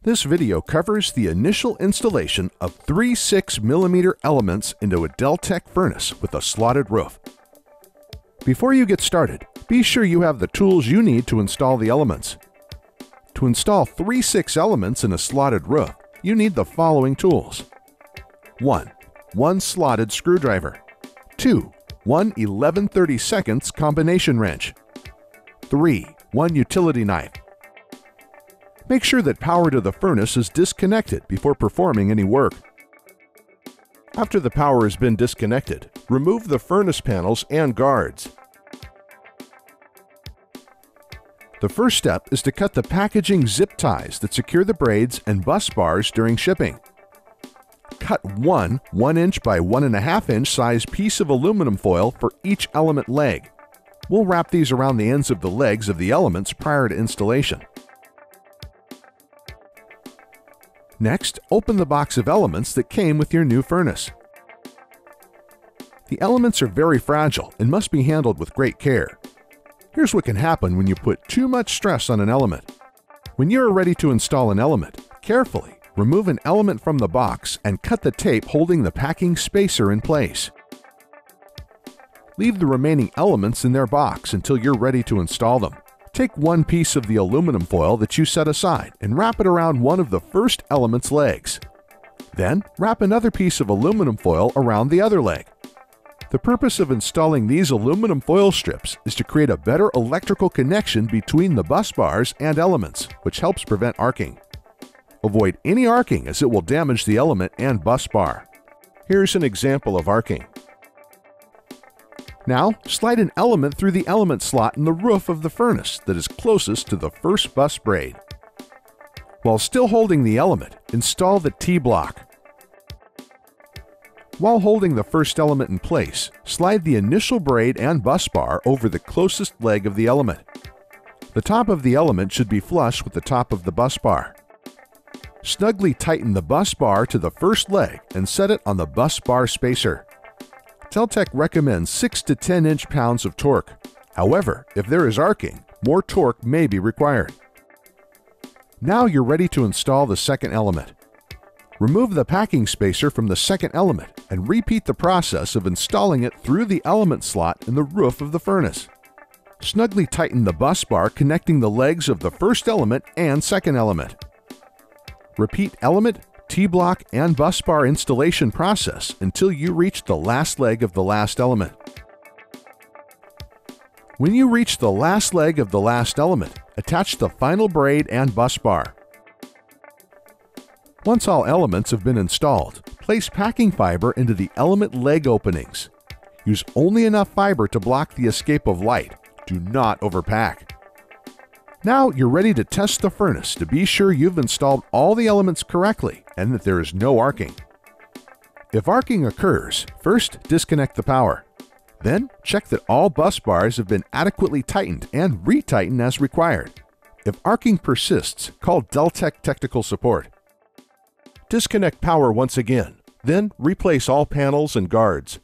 This video covers the initial installation of 3 6mm elements into a Deltec furnace with a slotted roof. Before you get started, be sure you have the tools you need to install the elements. To install 3 6 elements in a slotted roof, you need the following tools. 1. One slotted screwdriver. 2. One 11/32 combination wrench. 3. One utility knife. Make sure that power to the furnace is disconnected before performing any work. After the power has been disconnected, remove the furnace panels and guards. The first step is to cut the packaging zip ties that secure the braids and bus bars during shipping. Cut one 1" by 1½ size piece of aluminum foil for each element leg. We'll wrap these around the ends of the legs of the elements prior to installation. Next, open the box of elements that came with your new furnace. The elements are very fragile and must be handled with great care. Here's what can happen when you put too much stress on an element. When you are ready to install an element, carefully remove an element from the box and cut the tape holding the packing spacer in place. Leave the remaining elements in their box until you're ready to install them. Take one piece of the aluminum foil that you set aside and wrap it around one of the first element's legs. Then, wrap another piece of aluminum foil around the other leg. The purpose of installing these aluminum foil strips is to create a better electrical connection between the bus bars and elements, which helps prevent arcing. Avoid any arcing as it will damage the element and bus bar. Here's an example of arcing. Now, slide an element through the element slot in the roof of the furnace that is closest to the first bus braid. While still holding the element, install the T-block. While holding the first element in place, slide the initial braid and bus bar over the closest leg of the element. The top of the element should be flush with the top of the bus bar. Snugly tighten the bus bar to the first leg and set it on the bus bar spacer. Deltec recommends 6 to 10 inch-pounds of torque. However, if there is arcing, more torque may be required. Now you're ready to install the second element. Remove the packing spacer from the second element and repeat the process of installing it through the element slot in the roof of the furnace. Snugly tighten the bus bar connecting the legs of the first element and second element. Repeat element, T-block, and bus bar installation process until you reach the last leg of the last element. When you reach the last leg of the last element, attach the final braid and bus bar. Once all elements have been installed, place packing fiber into the element leg openings. Use only enough fiber to block the escape of light. Do not overpack. Now you're ready to test the furnace to be sure you've installed all the elements correctly and that there is no arcing. If arcing occurs, first disconnect the power. Then check that all bus bars have been adequately tightened and retighten as required. If arcing persists, call Deltec Technical Support. Disconnect power once again, then replace all panels and guards.